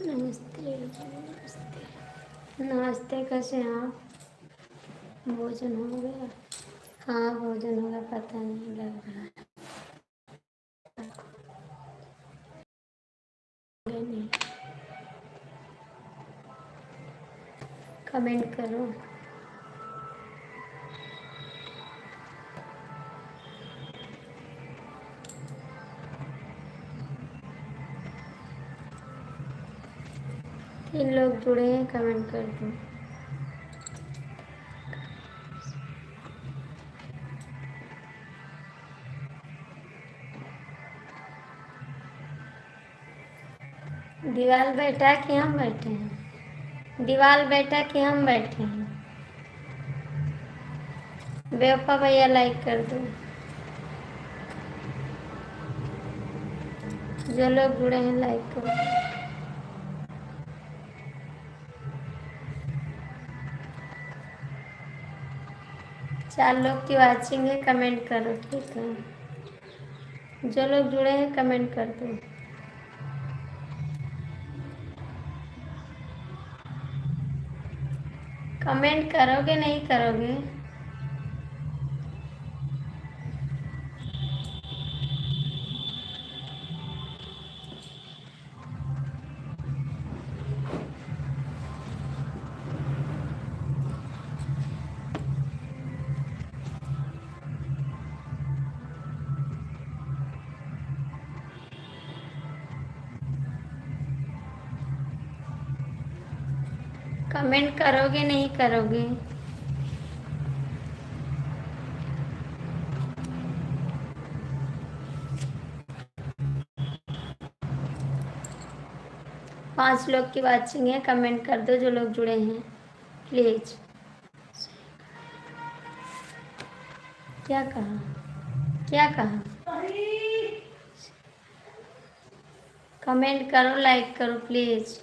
नमस्ते नमस्ते नमस्ते, कैसे हैं आप? भोजन हो गया? हाँ भोजन हो गया, पता नहीं लग रहा है। नहीं, कमेंट करो। तीन लोग जुड़े हैं, कमेंट कर दो। दीवाल बैठा कि हम बैठे हैं? दीवाल बैठा कि हम बैठे हैं? बेवफा भैया लाइक कर दो। जो लोग जुड़े हैं लाइक करो। 4 लोग की वॉचिंग है, कमेंट करो, ठीक है? जो लोग जुड़े हैं कमेंट कर दो। कमेंट करोगे नहीं करोगे? कमेंट करोगे नहीं करोगे? पांच लोग की वॉचिंग है, कमेंट कर दो जो लोग जुड़े हैं प्लीज। क्या कहा? क्या कहा? कमेंट करो, लाइक करो प्लीज।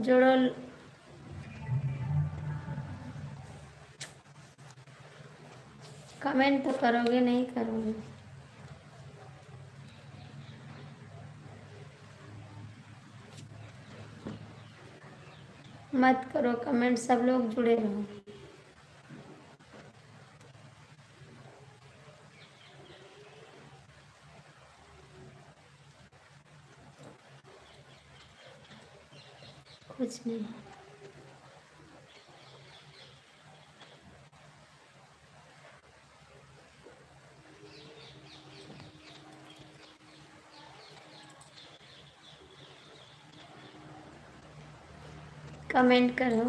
जुड़ो। कमेंट तो करोगे नहीं करोगे? मत करो कमेंट, सब लोग जुड़े रहो। कुछ नहीं। कमेंट करो।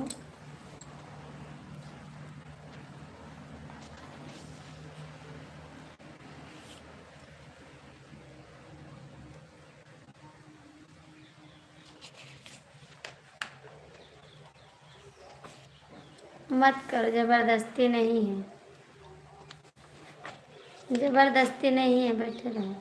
मत करो, जबरदस्ती नहीं है। जबरदस्ती नहीं है, बैठे रहो।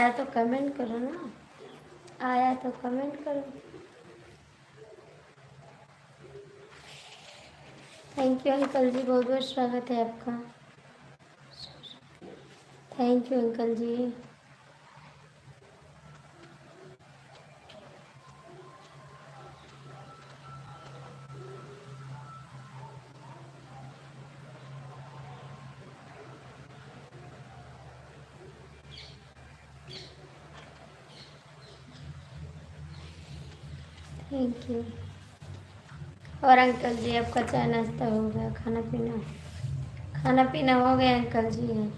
आया तो कमेंट करो ना, आया तो कमेंट करो। थैंक यू अंकल जी, बहुत बहुत स्वागत है आपका। Thank you uncle ji. Thank you. और अंकल जी आपका चाय नाश्ता हो गया, खाना पीना? खाना पीना हो गया uncle ji?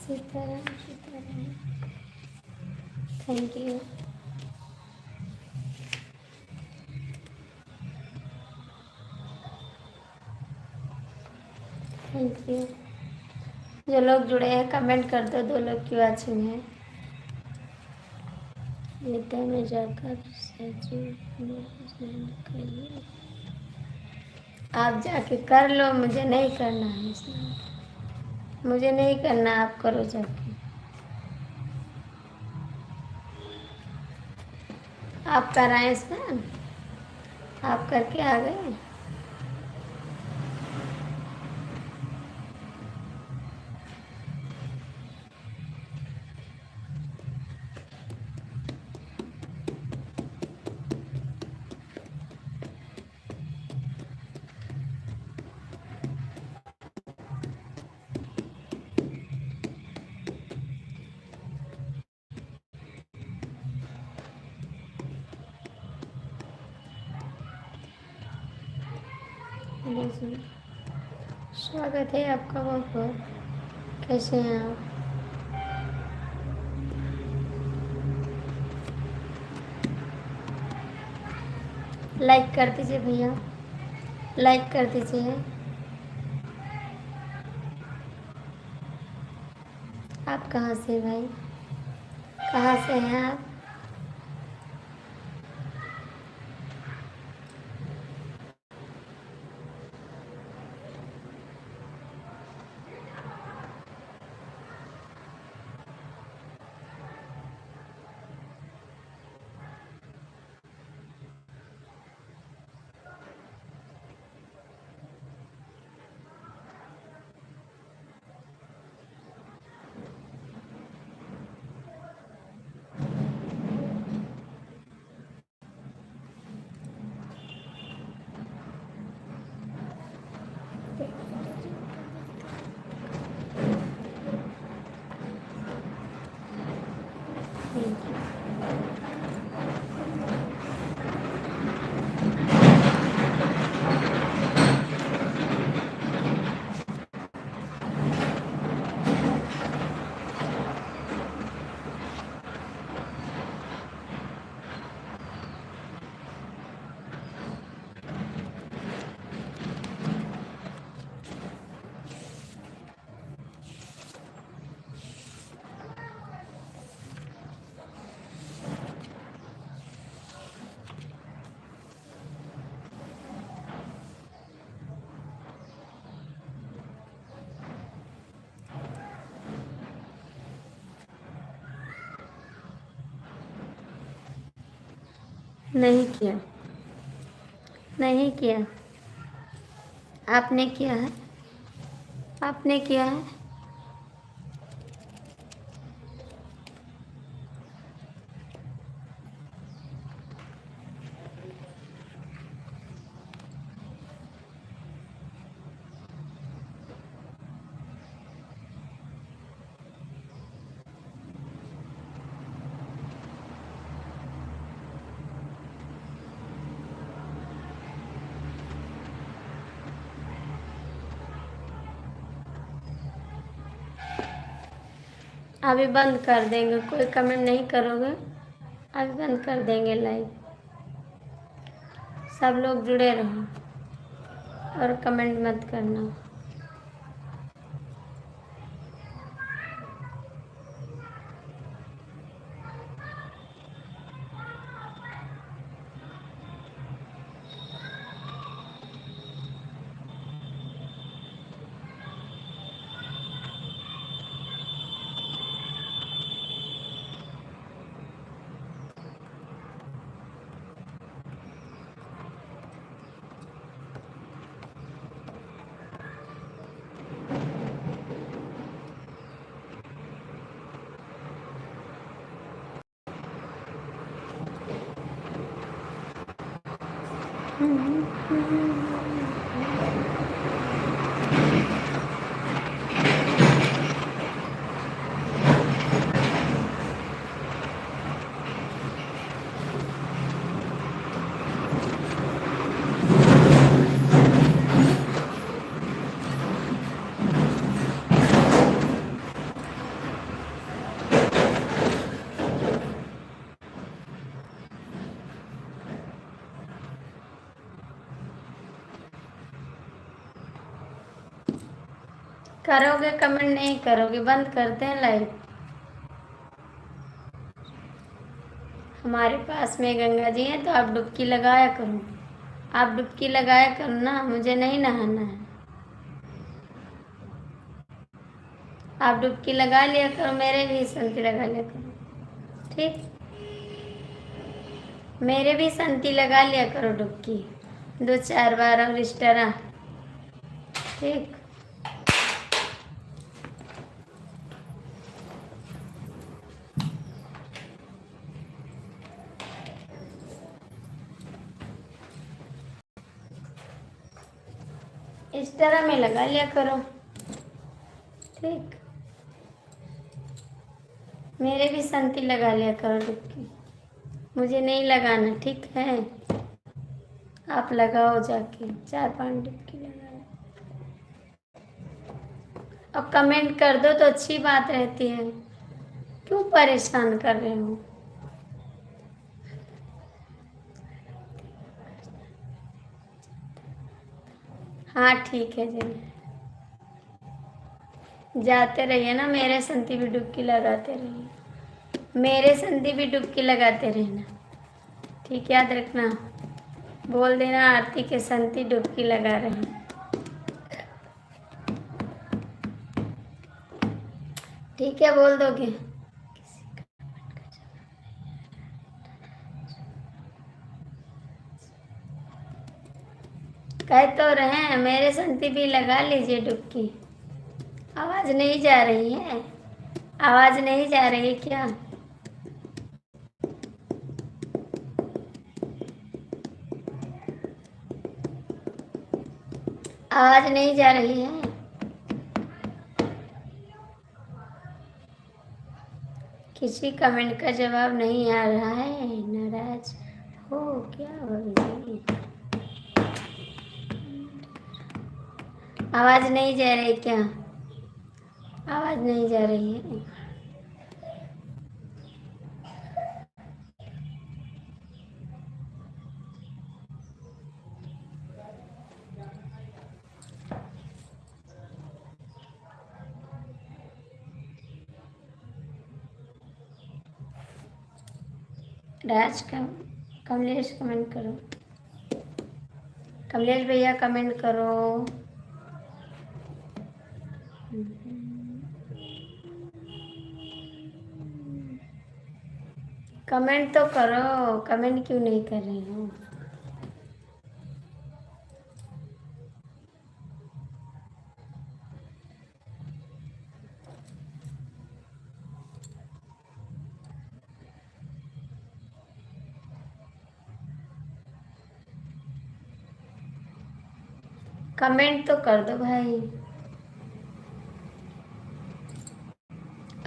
Sitaram Sitaram. Thank you. Thank you. जो लोग जुड़े हैं कमेंट कर दो, 2 लोग की वाचिंग है। नित्य में जाकर आप जाके कर लो, मुझे नहीं करना है इसमें, मुझे नहीं करना, आप करो जाके। आप कर आए इसमें, आप करके आ गए। स्वागत है आपका बहुत बहुत। कैसे हैं आप? लाइक कर दीजिए भैया, लाइक कर दीजिए। आप कहाँ से भाई, कहाँ से हैं आप? नहीं किया, नहीं किया। आपने किया है? आपने किया है? अभी बंद कर देंगे, कोई कमेंट नहीं करोगे, अभी बंद कर देंगे लाइव। सब लोग जुड़े रहो और कमेंट मत करना। करोगे कमेंट, नहीं करोगे बंद करते हैं लाइव। हमारे पास में गंगा जी हैं तो आप डुबकी लगाया करो, आप डुबकी लगाया करो ना, मुझे नहीं नहाना है। आप डुबकी लगा लिया करो, मेरे भी संती लगा लिया करो, ठीक? मेरे भी संती लगा लिया करो डुबकी, 2-4 बार और इस तरह, ठीक? इस तरह में लगा लिया करो, ठीक? मेरे भी संती लगा लिया करो डुबकी, मुझे नहीं लगाना, ठीक है? आप लगाओ जाके 4-5 डुबकी लगा लो और कमेंट कर दो तो अच्छी बात रहती है, क्यों परेशान कर रहे हो? हाँ ठीक है जी, जाते रहिए ना, मेरे संती भी डुबकी लगाते रहिए, मेरे संती भी डुबकी लगाते रहना, ठीक? याद रखना, बोल देना आरती के संती डुबकी लगा रहे हैं, ठीक है? बोल दोगे? कह तो रहे हैं मेरे संती भी लगा लीजिए डुबकी। आवाज नहीं जा रही है? आवाज नहीं जा रही है क्या? आवाज नहीं जा रही है? किसी कमेंट का जवाब नहीं आ रहा है, नाराज हो क्या भाभी? आवाज नहीं जा रही क्या? आवाज नहीं जा रही है? राज कमलेश कमेंट करो, कमलेश भैया कमेंट करो। कमेंट तो करो, कमेंट क्यों नहीं कर रही हो? कमेंट तो कर दो भाई।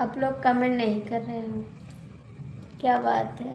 आप लोग कमेंट नहीं कर रहे हो, क्या बात है?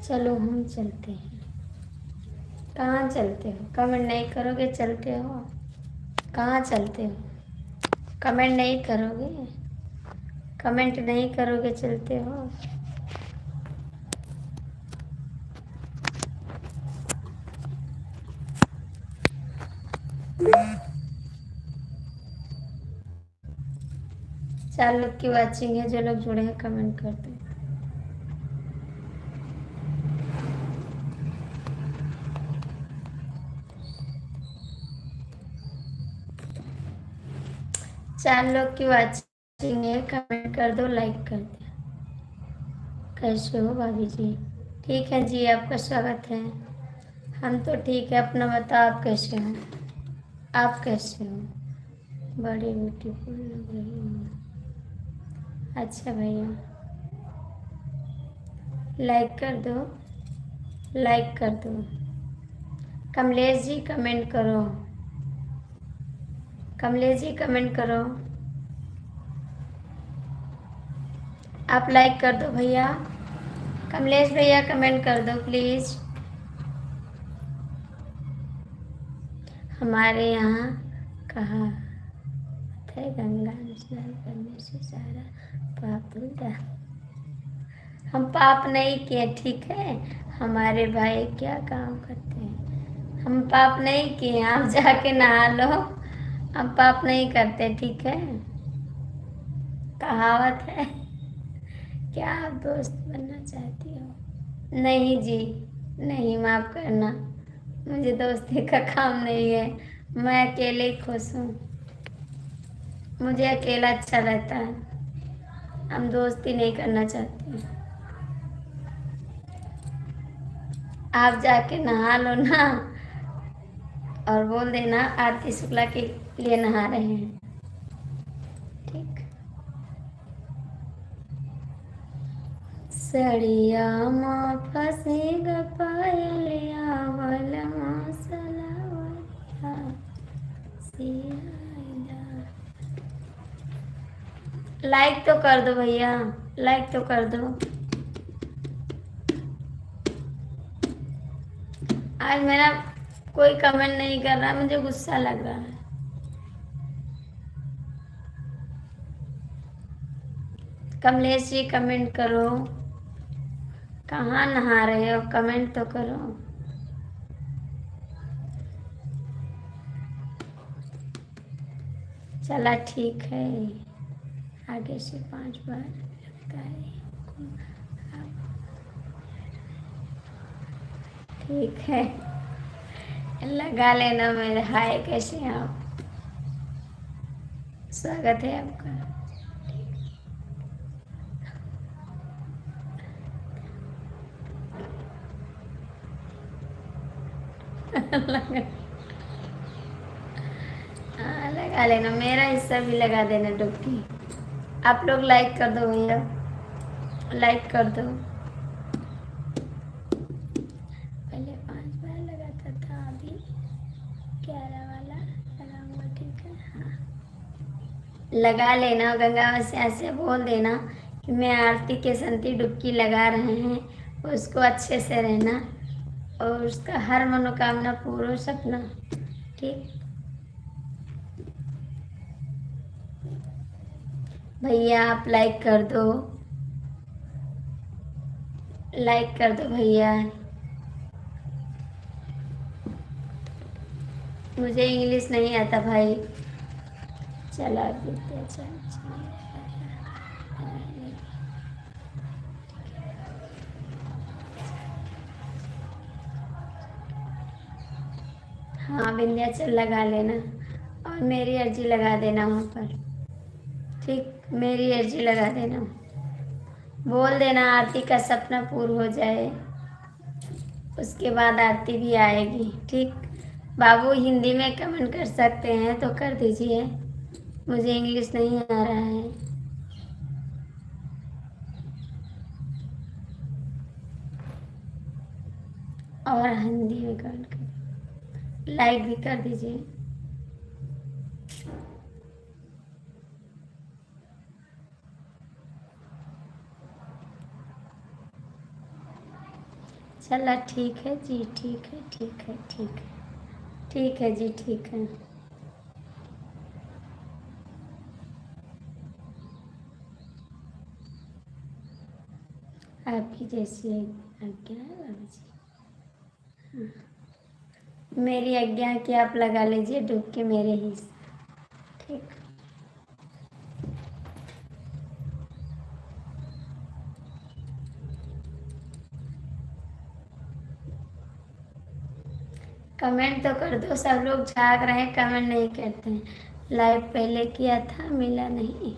चलो हम चलते हैं। कहाँ चलते हो? कमेंट नहीं करोगे चलते हो? कहाँ चलते हो? कमेंट नहीं करोगे? कमेंट नहीं करोगे चलते हो? चार लोग की वाचिंग है, जो लोग जुड़े हैं कमेंट कर दो। चार लोग की वाचिंग है, कमेंट कर दो, लाइक कर दो। कैसे हो भाभी जी? ठीक है जी, आपका स्वागत है। हम तो ठीक है, अपना बताओ, आप कैसे हो? आप कैसे हो? बड़ी ब्यूटीफुल लग रही हो। अच्छा भैया, लाइक कर दो, लाइक कर दो। कमलेश जी कमेंट करो, कमलेश जी कमेंट करो। आप लाइक कर दो भैया। कमलेश भैया कमेंट कर दो प्लीज। हमारे यहाँ कहा है, गंगा स्नान करने से सारा पाप धुलता। हम पाप नहीं किए, ठीक है? हमारे भाई क्या काम करते हैं? हम पाप नहीं किए, आप जाके नहा लो। हम पाप नहीं करते, ठीक है? कहावत है। क्या आप दोस्त बनना चाहती हो? नहीं जी, नहीं, माफ करना, मुझे दोस्ती का काम नहीं है। मैं अकेले ही खुश हूँ, मुझे अकेला अच्छा रहता है। हम दोस्ती नहीं करना चाहते। आप जाके नहा लो ना, और बोल देना आरती शुक्ला के लिए नहा रहे हैं, ठीक? सड़िया माँ फंसी ग पायलिया वलमा सलावरिया सियाइला। लाइक तो कर दो भैया, लाइक तो कर दो। आज मेरा कोई कमेंट नहीं कर रहा, मुझे गुस्सा लग रहा है। कमलेश जी कमेंट करो। कहाँ नहा रहे हो? कमेंट तो करो। चला ठीक है, आगे से 5 बार लगता है। ठीक है, लगा लेना मेरे। हाय, कैसे हैं आप? स्वागत है आपका। हाँ, लगा लेना, मेरा हिस्सा भी लगा देना डुबकी। आप लोग लाइक कर दो भैया, लाइक कर दो। पहले 5 बार लगाता था, अभी 11 वाला लगाऊंगा, ठीक है? हाँ, लगा लेना। गंगा मैया से बोल देना कि मैं आरती के संती डुबकी लगा रहे हैं, उसको अच्छे से रहना और उसका हर मनोकामना पूरा सपना, ठीक? भैया आप लाइक कर दो, लाइक कर दो भैया। मुझे इंग्लिश नहीं आता भाई। चला विद्या चल। हाँ विंध्याचल लगा लेना और मेरी अर्जी लगा देना वहाँ पर। ठीक, मेरी अर्जी लगा देना। बोल देना आरती का सपना पूरा हो जाए, उसके बाद आरती भी आएगी। ठीक बाबू, हिंदी में कमेंट कर सकते हैं तो कर दीजिए, मुझे इंग्लिश नहीं आ रहा है। और हिंदी में कमेंट कर, लाइक भी कर दीजिए। चला ठीक है जी, ठीक है ठीक है ठीक है ठीक है जी, ठीक है। आपकी जैसी आज्ञा है बाबू जी। हाँ। मेरी आज्ञा की आप लगा लीजिए डुबकी मेरे ही। ठीक, कमेंट तो कर दो, सब लोग झाग रहे हैं, कमेंट नहीं करते हैं। लाइव पहले किया था, मिला नहीं,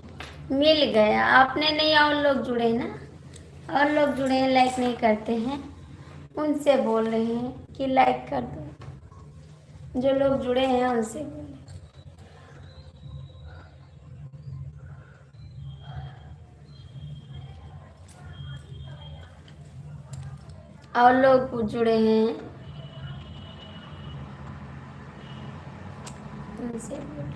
मिल गया आपने नहीं, और लोग जुड़े ना, और लोग जुड़े हैं, लाइक नहीं करते हैं, उनसे बोल रहे हैं कि लाइक कर दो। जो लोग जुड़े हैं उनसे बोल। और लोग जुड़े हैं उनसे बोल।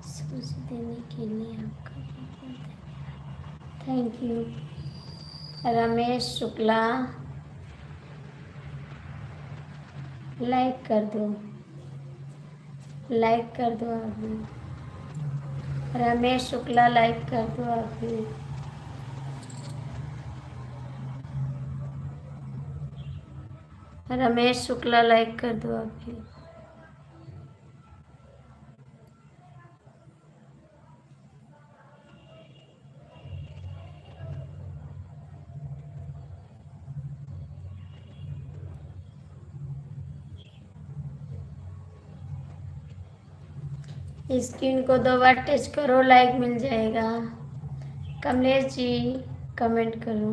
सूझ देने के लिए आपका thank you. Ramesh Shukla, like कर दो, लाइक कर दो आप भी। रमेश शुक्ला लाइक कर दो आप भी। रमेश शुक्ला लाइक कर दो आप भी। स्क्रीन को 2 बार टच करो, लाइक मिल जाएगा। कमलेश जी कमेंट करो।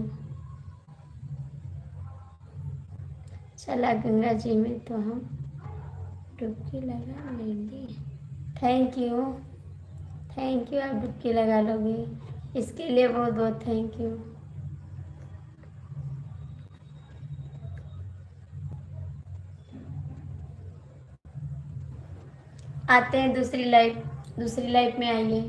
चला गंगा जी में तो हम डुबकी लगा लेंगे। थैंक यू, थैंक यू, आप डुबकी लगा लोगे, इसके लिए बहुत बहुत थैंक यू। आते हैं दूसरी लाइफ में, आइए।